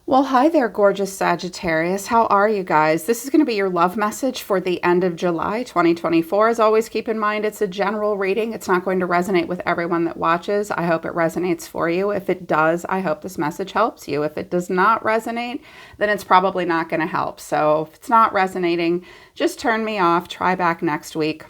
Well, hi there, gorgeous Sagittarius. How are you guys? This is going to be your love message for the end of July 2024. As always, keep in mind it's a general reading. It's not going to resonate with everyone that watches. I hope it resonates for you. If it does, I hope this message helps you. If it does not resonate, then it's probably not going to help. So if it's not resonating, just turn me off. Try back next week.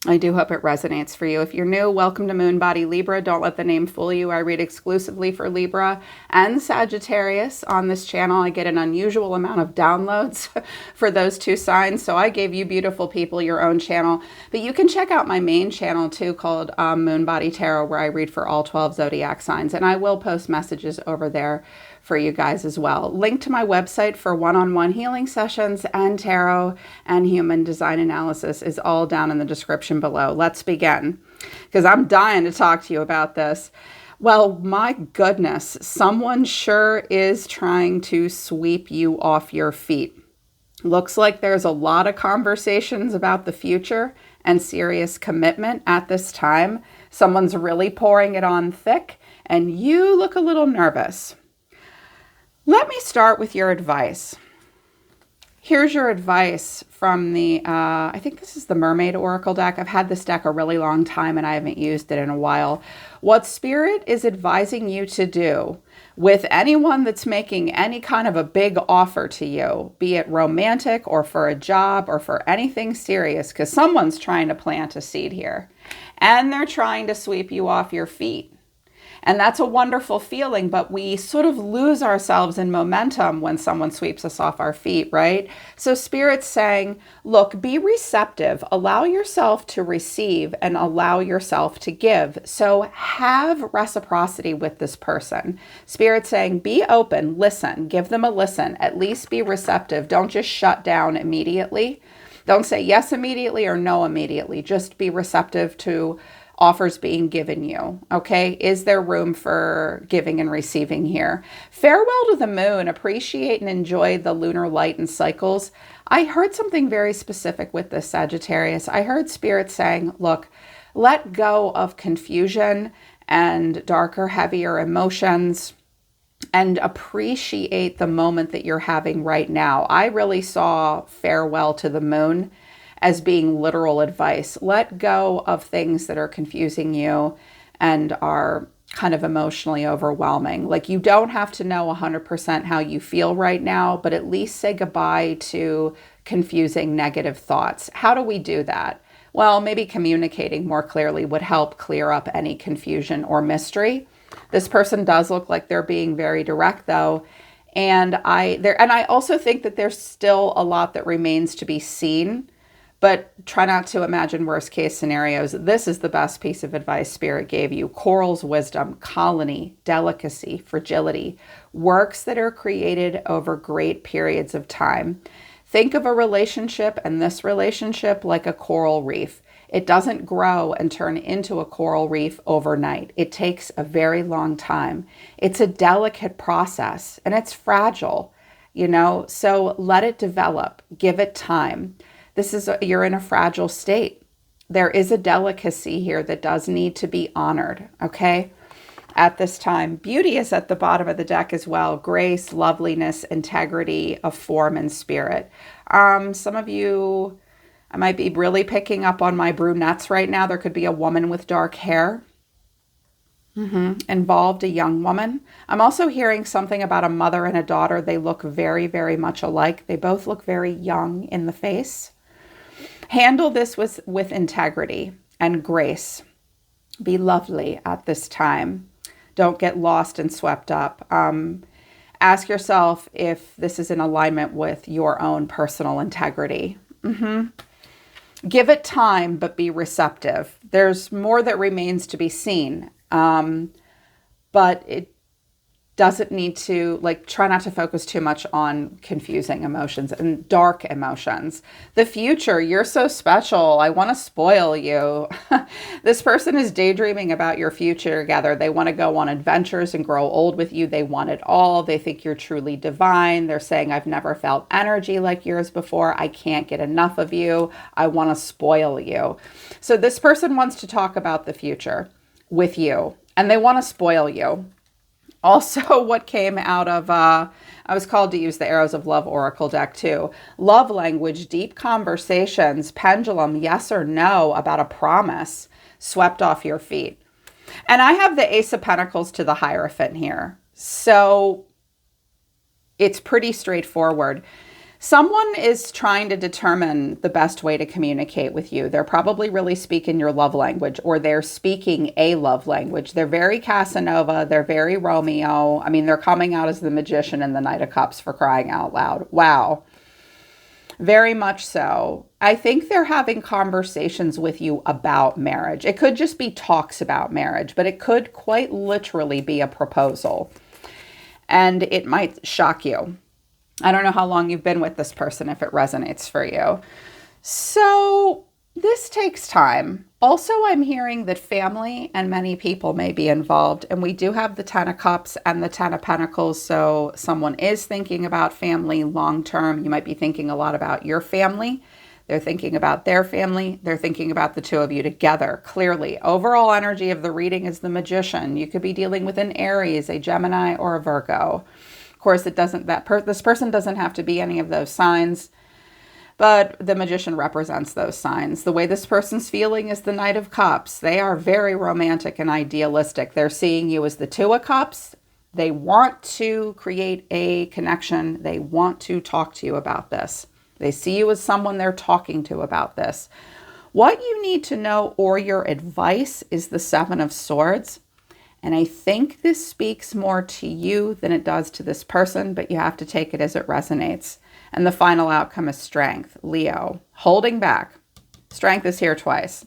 I do hope it resonates for you. If you're new, welcome to Moon Body Libra. Don't let the name fool you. I read exclusively for Libra and Sagittarius on this channel. I get an unusual amount of downloads for those two signs. So I gave you beautiful people your own channel. But you can check out my main channel too called Moon Body Tarot, where I read for all 12 zodiac signs. And I will post messages over there for you guys as well. Link to my website for one-on-one healing sessions and tarot and human design analysis is all down in the description below. Let's begin, because I'm dying to talk to you about this. Well, my goodness, someone sure is trying to sweep you off your feet. Looks like there's a lot of conversations about the future and serious commitment at this time. Someone's really pouring it on thick, and you look a little nervous. Let me start with your advice. Here's your advice from the, I think this is the Mermaid Oracle deck. I've had this deck a really long time and I haven't used it in a while. What Spirit is advising you to do with anyone that's making any kind of a big offer to you, be it romantic or for a job or for anything serious, because someone's trying to plant a seed here and they're trying to sweep you off your feet. And that's a wonderful feeling, but we sort of lose ourselves in momentum when someone sweeps us off our feet, right? So Spirit's saying, look, be receptive, allow yourself to receive and allow yourself to give. So have reciprocity with this person. Spirit's saying, be open, listen, give them a listen, at least be receptive. Don't just shut down immediately. Don't say yes immediately or no immediately. Just be receptive to offers being given you, okay? Is there room for giving and receiving here? Farewell to the moon. Appreciate and enjoy the lunar light and cycles. I heard something very specific with this, Sagittarius. I heard Spirit saying, look, let go of confusion and darker, heavier emotions and appreciate the moment that you're having right now. I really saw farewell to the moon as being literal advice. Let go of things that are confusing you and are kind of emotionally overwhelming. Like, you don't have to know 100% how you feel right now, but at least say goodbye to confusing negative thoughts. How do we do that? Well, maybe communicating more clearly would help clear up any confusion or mystery. This person does look like they're being very direct though. And I also think that there's still a lot that remains to be seen. But try not to imagine worst case scenarios. This is the best piece of advice Spirit gave you. Coral's wisdom, colony, delicacy, fragility, works that are created over great periods of time. Think of a relationship and this relationship like a coral reef. It doesn't grow and turn into a coral reef overnight. It takes a very long time. It's a delicate process and it's fragile, so let it develop, give it time. You're in a fragile state. There is a delicacy here that does need to be honored, okay? At this time, beauty is at the bottom of the deck as well. Grace, loveliness, integrity of form and spirit. Some of you, I might be really picking up on my brunettes right now. There could be a woman with dark hair involved, a young woman. I'm also hearing something about a mother and a daughter. They look very, very much alike. They both look very young in the face. Handle this with integrity and grace. Be lovely at this time. Don't get lost and swept up. Ask yourself if this is in alignment with your own personal integrity. Give it time, but be receptive. There's more that remains to be seen, but it doesn't need to, try not to focus too much on confusing emotions and dark emotions. The future, you're so special. I want to spoil you. This person is daydreaming about your future together. They want to go on adventures and grow old with you. They want it all. They think you're truly divine. They're saying, I've never felt energy like yours before. I can't get enough of you. I want to spoil you. So this person wants to talk about the future with you and they want to spoil you. Also, what came out of, I was called to use the Arrows of Love Oracle deck too. Love language, deep conversations, pendulum, yes or no about a promise, swept off your feet. And I have the Ace of Pentacles to the Hierophant here. So it's pretty straightforward. Someone is trying to determine the best way to communicate with you. They're probably really speaking your love language, or they're speaking a love language. They're very Casanova. They're very Romeo. I mean, they're coming out as the Magician and the Knight of Cups, for crying out loud. Wow. Very much so. I think they're having conversations with you about marriage. It could just be talks about marriage, but it could quite literally be a proposal. And it might shock you. I don't know how long you've been with this person if it resonates for you. So this takes time. Also, I'm hearing that family and many people may be involved. And we do have the Ten of Cups and the Ten of Pentacles. So someone is thinking about family long term. You might be thinking a lot about your family. They're thinking about their family. They're thinking about the two of you together. Clearly, overall energy of the reading is the Magician. You could be dealing with an Aries, a Gemini, or a Virgo. Of course, it doesn't. This person doesn't have to be any of those signs, but the Magician represents those signs. The way this person's feeling is the Knight of Cups. They are very romantic and idealistic. They're seeing you as the Two of Cups. They want to create a connection. They want to talk to you about this. They see you as someone they're talking to about this. What you need to know, or your advice, is the Seven of Swords. And I think this speaks more to you than it does to this person, but you have to take it as it resonates. And the final outcome is Strength. Leo, holding back. Strength is here twice.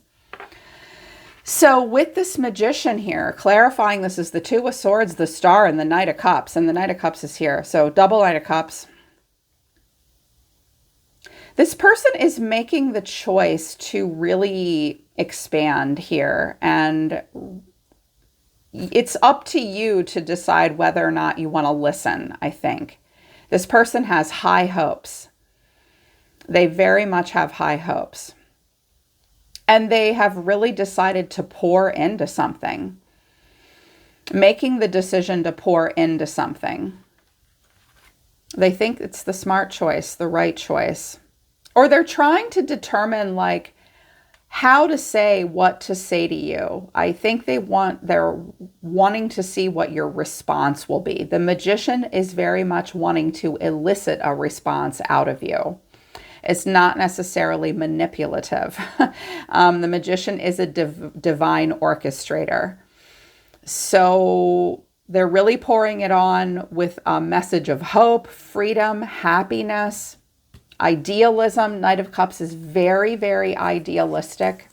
So with this Magician here, clarifying this is the Two of Swords, the Star, and the Knight of Cups. And the Knight of Cups is here. So double Knight of Cups. This person is making the choice to really expand here, and it's up to you to decide whether or not you want to listen, I think. This person has high hopes. They very much have high hopes. And they have really decided to pour into something. Making the decision to pour into something. They think it's the smart choice, the right choice. Or they're trying to determine, like, how to say what to say to you. I think they're wanting to see what your response will be. The Magician is very much wanting to elicit a response out of you. It's not necessarily manipulative. The Magician is a divine orchestrator. So they're really pouring it on with a message of hope, freedom, happiness, idealism. Knight of Cups is very, very idealistic,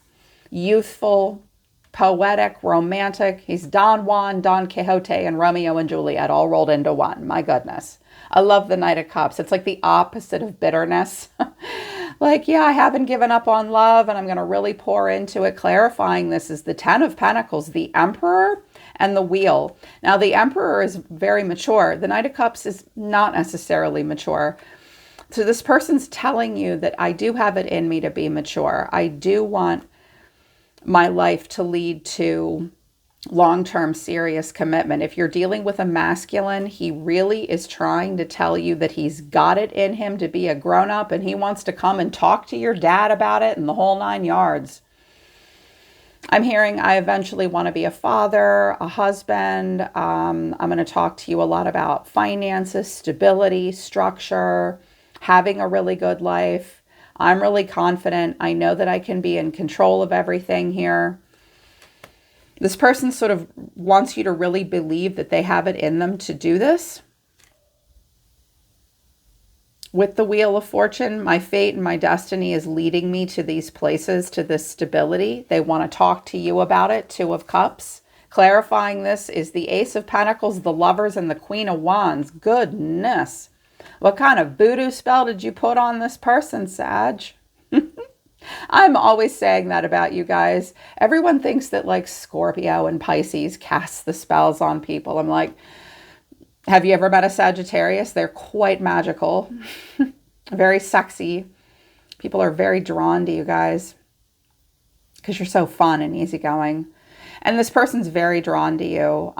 youthful, poetic, romantic. He's Don Juan, Don Quixote, and Romeo and Juliet all rolled into one. My goodness. I love the Knight of Cups. It's like the opposite of bitterness. Like, yeah, I haven't given up on love and I'm going to really pour into it. Clarifying this is the Ten of Pentacles, the Emperor, and the Wheel. Now, the Emperor is very mature. The Knight of Cups is not necessarily mature. So this person's telling you that I do have it in me to be mature. I do want my life to lead to long-term serious commitment. If you're dealing with a masculine, he really is trying to tell you that he's got it in him to be a grown-up and he wants to come and talk to your dad about it and the whole 9 yards. I'm hearing I eventually want to be a father, a husband. I'm going to talk to you a lot about finances, stability, structure, having a really good life. I'm really confident. I know that I can be in control of everything here. This person sort of wants you to really believe that they have it in them to do this. With the Wheel of Fortune, my fate and my destiny is leading me to these places, to this stability. They want to talk to you about it. Two of Cups. Clarifying this is the Ace of Pentacles, the Lovers, and the Queen of Wands. Goodness. What kind of voodoo spell did you put on this person, Sag? I'm always saying that about you guys. Everyone thinks that like Scorpio and Pisces casts the spells on people. I'm like, have you ever met a Sagittarius? They're quite magical, very sexy. People are very drawn to you guys because you're so fun and easygoing. And this person's very drawn to you.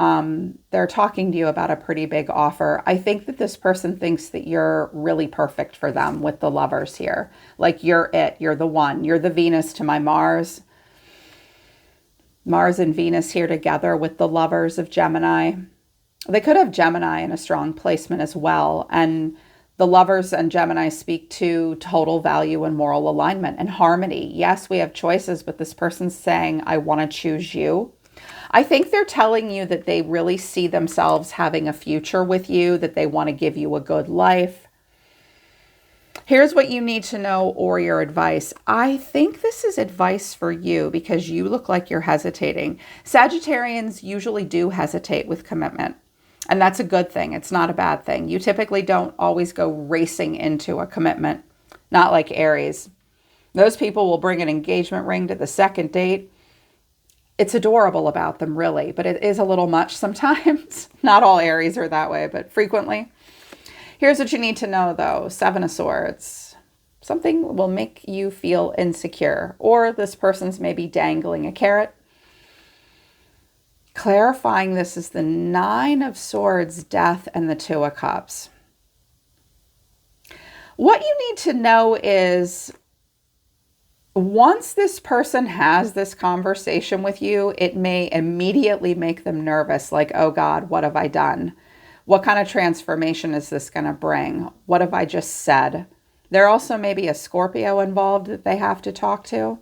They're talking to you about a pretty big offer. I think that this person thinks that you're really perfect for them with the Lovers here. Like you're it, you're the one, you're the Venus to my Mars. Mars and Venus here together with the Lovers of Gemini. They could have Gemini in a strong placement as well. And the Lovers and Gemini speak to total value and moral alignment and harmony. Yes, we have choices, but this person's saying, I want to choose you. I think they're telling you that they really see themselves having a future with you, that they want to give you a good life. Here's what you need to know or your advice. I think this is advice for you because you look like you're hesitating. Sagittarians usually do hesitate with commitment. And that's a good thing. It's not a bad thing. You typically don't always go racing into a commitment, not like Aries. Those people will bring an engagement ring to the second date. It's adorable about them, really, but it is a little much sometimes. Not all Aries are that way, but frequently. Here's what you need to know, though. Seven of Swords. Something will make you feel insecure, or this person's maybe dangling a carrot. Clarifying this is the Nine of Swords, Death, and the Two of Cups. What you need to know is once this person has this conversation with you, it may immediately make them nervous, like, oh God, what have I done? What kind of transformation is this going to bring? What have I just said? There also may be a Scorpio involved that they have to talk to.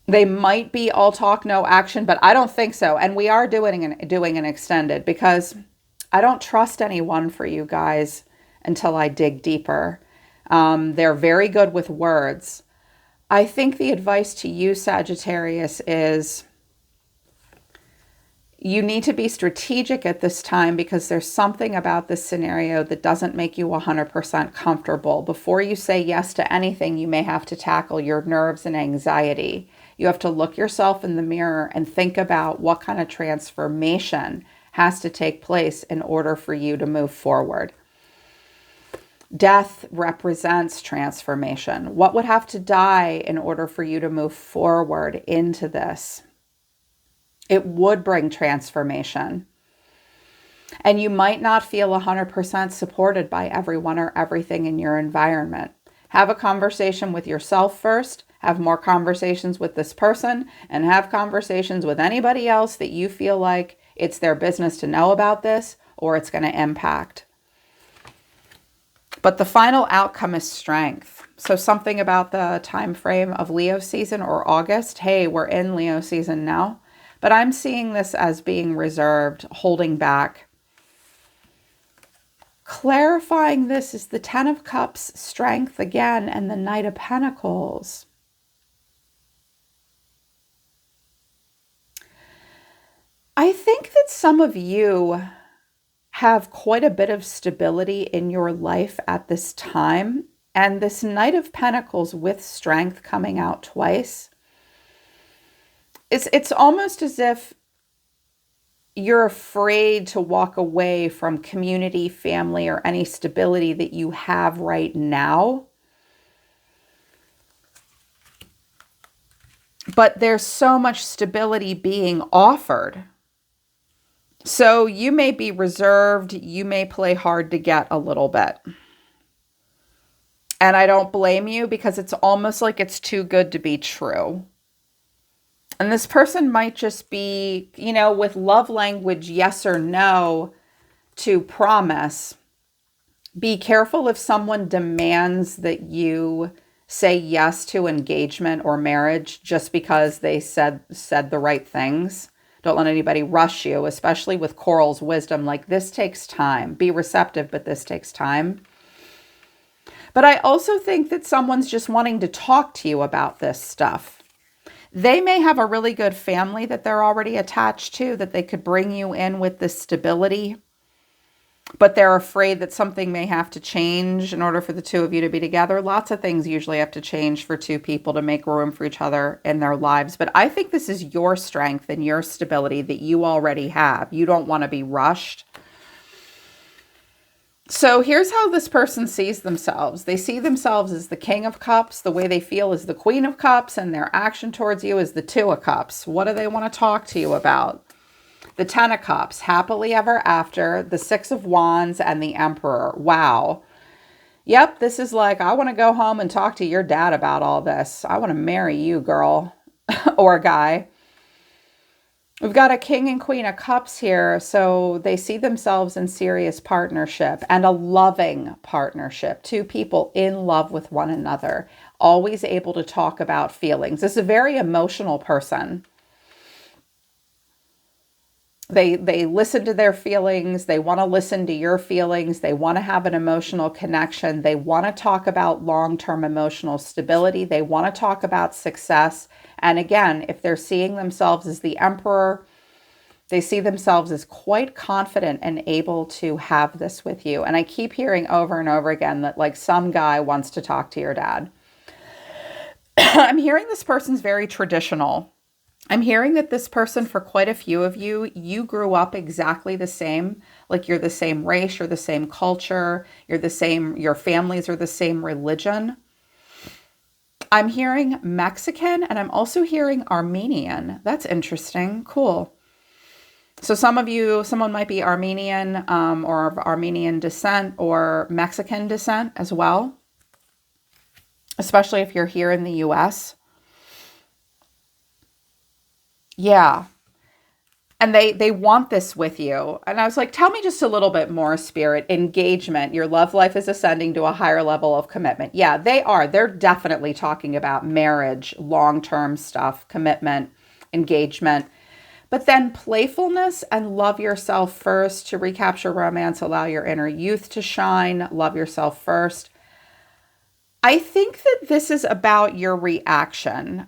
They might be all talk, no action, but I don't think so. And we are doing an extended because I don't trust anyone for you guys until I dig deeper. They're very good with words. I think the advice to you, Sagittarius, is you need to be strategic at this time because there's something about this scenario that doesn't make you 100% comfortable. Before you say yes to anything, you may have to tackle your nerves and anxiety. You have to look yourself in the mirror and think about what kind of transformation has to take place in order for you to move forward. Death represents transformation. What would have to die in order for you to move forward into this? It would bring transformation. And you might not feel 100% supported by everyone or everything in your environment. Have a conversation with yourself first. Have more conversations with this person and have conversations with anybody else that you feel like it's their business to know about this or it's going to impact. But the final outcome is strength. So something about the time frame of Leo season or August. Hey, we're in Leo season now. But I'm seeing this as being reserved, holding back. Clarifying this is the Ten of Cups, strength again, and the Knight of Pentacles. I think that some of you have quite a bit of stability in your life at this time. And this Knight of Pentacles with strength coming out twice. It's almost as if you're afraid to walk away from community, family, or any stability that you have right now. But there's so much stability being offered. So you may be reserved, you may play hard to get a little bit. And I don't blame you because it's almost like it's too good to be true. And this person might just be, you know, with love language, yes or no to promise. Be careful if someone demands that you say yes to engagement or marriage just because they said the right things. Don't let anybody rush you, especially with Coral's wisdom. Like, this takes time. Be receptive, but this takes time. But I also think that someone's just wanting to talk to you about this stuff. They may have a really good family that they're already attached to, that they could bring you in with this stability. But they're afraid that something may have to change in order for the two of you to be together. Lots of things usually have to change for two people to make room for each other in their lives. But I think this is your strength and your stability that you already have. You don't want to be rushed. So here's how this person sees themselves. They see themselves as the King of Cups. The way they feel is the Queen of Cups, and their action towards you is the Two of Cups. What do they want to talk to you about? The Ten of Cups, happily ever after, the Six of Wands, and the Emperor. Wow. Yep, this is like, I want to go home and talk to your dad about all this. I want to marry you, girl, or guy. We've got a King and Queen of Cups here, so they see themselves in serious partnership and a loving partnership. Two people in love with one another, always able to talk about feelings. This is a very emotional person. They listen to their feelings. They want to listen to your feelings. They want to have an emotional connection. They want to talk about long-term emotional stability. They want to talk about success. And again, if they're seeing themselves as the Emperor, they see themselves as quite confident and able to have this with you. And I keep hearing over and over again that like some guy wants to talk to your dad. I'm hearing this person's very traditional. I'm hearing that this person, for quite a few of you, you grew up exactly the same. Like you're the same race, you're the same culture, you're the same, your families are the same religion. I'm hearing Mexican and I'm also hearing Armenian. That's interesting. Cool. So some of you, someone might be Armenian or of Armenian descent or Mexican descent as well, especially if you're here in the US. Yeah. And they want this with you. And I was like, tell me just a little bit more, Spirit. Engagement. Your love life is ascending to a higher level of commitment. Yeah, they are. They're definitely talking about marriage, long-term stuff, commitment, engagement. But then playfulness and love yourself first. To recapture romance, allow your inner youth to shine. Love yourself first. I think that this is about your reaction.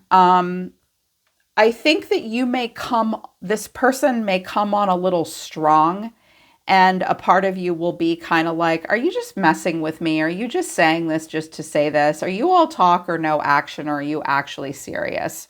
I think that this person may come on a little strong, and a part of you will be kind of like, are you just messing with me? Are you just saying this just to say this? Are you all talk or no action, or are you actually serious?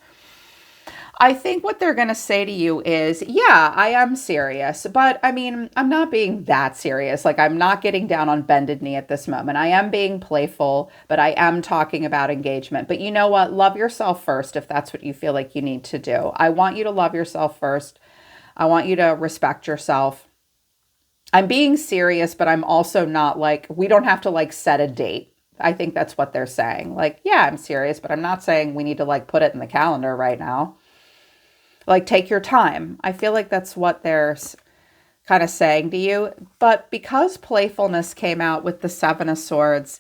I think what they're going to say to you is, yeah, I am serious, but I mean, I'm not being that serious. Like I'm not getting down on bended knee at this moment. I am being playful, but I am talking about engagement. But you know what? Love yourself first if that's what you feel like you need to do. I want you to love yourself first. I want you to respect yourself. I'm being serious, but I'm also not like, we don't have to like set a date. I think that's what they're saying. Like, yeah, I'm serious, but I'm not saying we need to like put it in the calendar right now. Like, take your time. I feel like that's what they're kind of saying to you. But because playfulness came out with the Seven of Swords,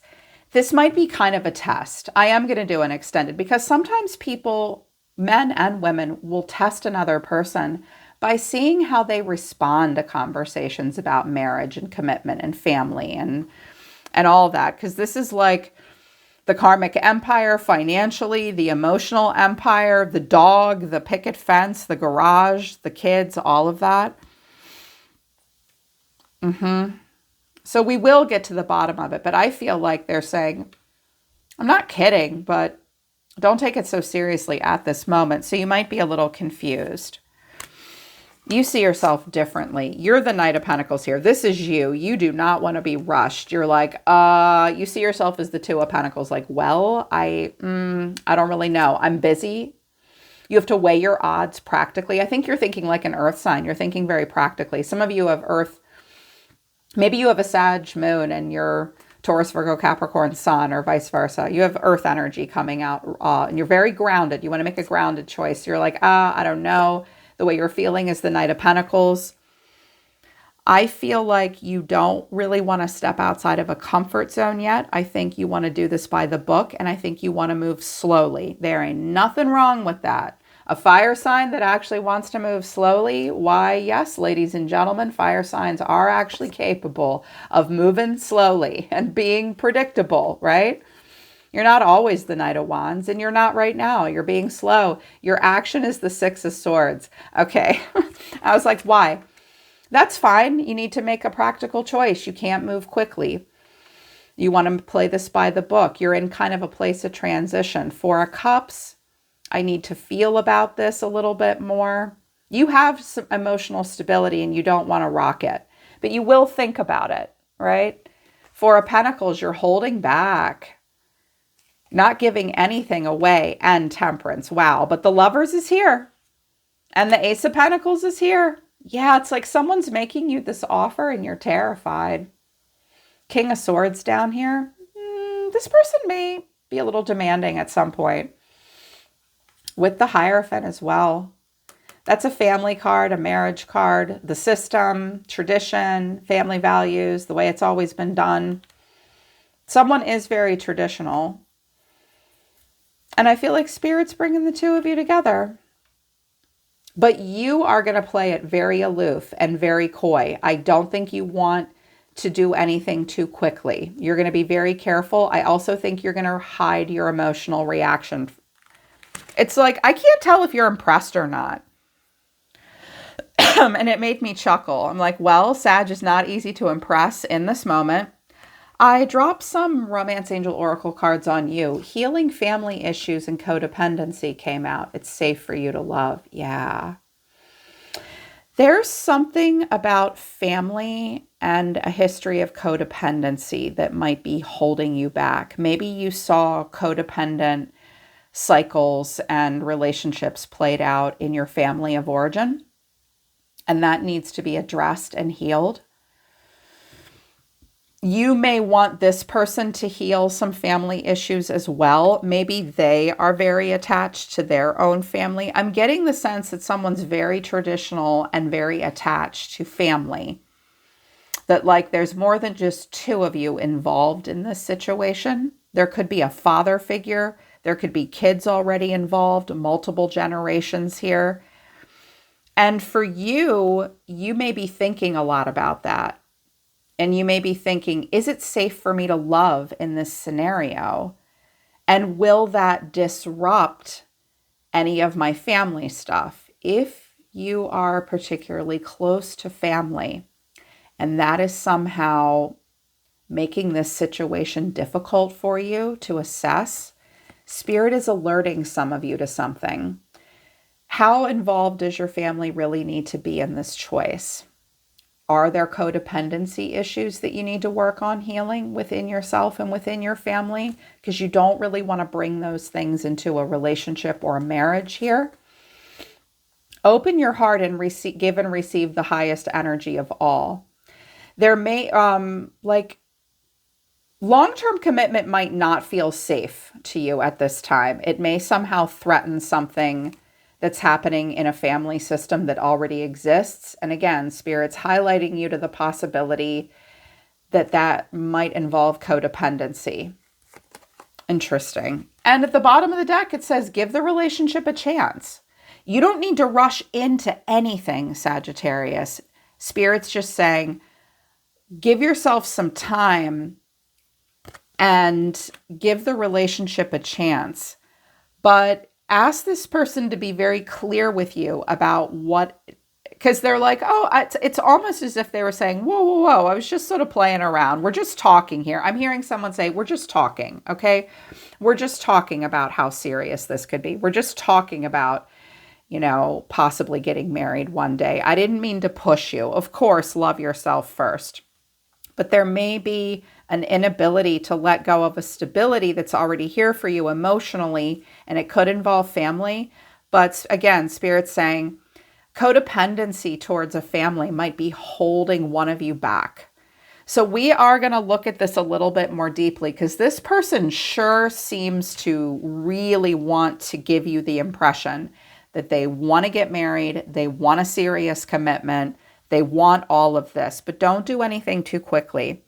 this might be kind of a test. I am going to do an extended because sometimes people, men and women, will test another person by seeing how they respond to conversations about marriage and commitment and family and all that. Because this is like the karmic empire financially, the emotional empire, the dog, the picket fence, the garage, the kids, all of that. So we will get to the bottom of it, but I feel like they're saying, I'm not kidding, but don't take it so seriously at this moment. So you might be a little confused. You see yourself differently. You're the Knight of Pentacles here. This is you. You do not want to be rushed. You're like, you see yourself as the Two of Pentacles. Like, well, I don't really know. I'm busy. You have to weigh your odds practically. I think you're thinking like an earth sign. You're thinking very practically. Some of you have earth. Maybe you have a Sag moon and you're Taurus, Virgo, Capricorn, Sun, or vice versa. You have earth energy coming out and you're very grounded. You want to make a grounded choice. You're like, I don't know. The way you're feeling is the Knight of Pentacles. I feel like you don't really want to step outside of a comfort zone yet. I think you want to do this by the book, and I think you want to move slowly. There ain't nothing wrong with that. A fire sign that actually wants to move slowly, why, yes, ladies and gentlemen, fire signs are actually capable of moving slowly and being predictable, right? You're not always the Knight of Wands, and you're not right now. You're being slow. Your action is the Six of Swords. Okay. I was like, why? That's fine. You need to make a practical choice. You can't move quickly. You want to play this by the book. You're in kind of a place of transition. Four of Cups. I need to feel about this a little bit more. You have some emotional stability and you don't want to rock it, but you will think about it, right? Four of Pentacles, you're holding back, not giving anything away, and Temperance. Wow. But the Lovers is here. And the Ace of Pentacles is here. Yeah, it's like someone's making you this offer and you're terrified. King of Swords down here. This person may be a little demanding at some point. With the Hierophant as well. That's a family card, a marriage card, the system, tradition, family values, the way it's always been done. Someone is very traditional. And I feel like Spirit's bringing the two of you together. But you are going to play it very aloof and very coy. I don't think you want to do anything too quickly. You're going to be very careful. I also think you're going to hide your emotional reaction. It's like, I can't tell if you're impressed or not. And it made me chuckle. I'm like, well, Sag is not easy to impress in this moment. I dropped some Romance Angel Oracle cards on you. Healing family issues and codependency came out. It's safe for you to love. Yeah. There's something about family and a history of codependency that might be holding you back. Maybe you saw codependent cycles and relationships played out in your family of origin, and that needs to be addressed and healed. You may want this person to heal some family issues as well. Maybe they are very attached to their own family. I'm getting the sense that someone's very traditional and very attached to family. That like there's more than just two of you involved in this situation. There could be a father figure. There could be kids already involved, multiple generations here. And for you, you may be thinking a lot about that. And you may be thinking, is it safe for me to love in this scenario? And will that disrupt any of my family stuff? If you are particularly close to family, and that is somehow making this situation difficult for you to assess, Spirit is alerting some of you to something. How involved does your family really need to be in this choice? Are there codependency issues that you need to work on healing within yourself and within your family? Because you don't really want to bring those things into a relationship or a marriage here. Open your heart and give and receive the highest energy of all. There may, long-term commitment might not feel safe to you at this time. It may somehow threaten something that's happening in a family system that already exists. And again, Spirit's highlighting you to the possibility that that might involve codependency. Interesting. And at the bottom of the deck, it says, give the relationship a chance. You don't need to rush into anything, Sagittarius. Spirit's just saying, give yourself some time and give the relationship a chance. But ask this person to be very clear with you about what, because they're like, oh, it's almost as if they were saying, whoa, whoa, whoa, I was just sort of playing around. We're just talking here. I'm hearing someone say, we're just talking, okay? We're just talking about how serious this could be. We're just talking about, possibly getting married one day. I didn't mean to push you. Of course, love yourself first. But there may be an inability to let go of a stability that's already here for you emotionally, and it could involve family. But again, Spirit's saying codependency towards a family might be holding one of you back. So we are going to look at this a little bit more deeply, because this person sure seems to really want to give you the impression that they want to get married, they want a serious commitment, they want all of this, but don't do anything too quickly.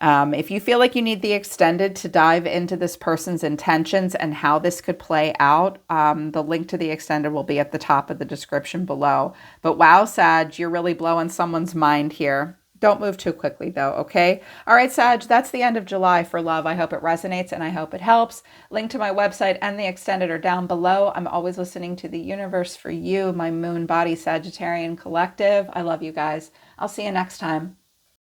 If you feel like you need the extended to dive into this person's intentions and how this could play out, the link to the extended will be at the top of the description below. But wow, Sag, you're really blowing someone's mind here. Don't move too quickly though, okay? All right, Sag, that's the end of July for love. I hope it resonates and I hope it helps. Link to my website and the extended are down below. I'm always listening to the universe for you, my moon body Sagittarian collective. I love you guys. I'll see you next time.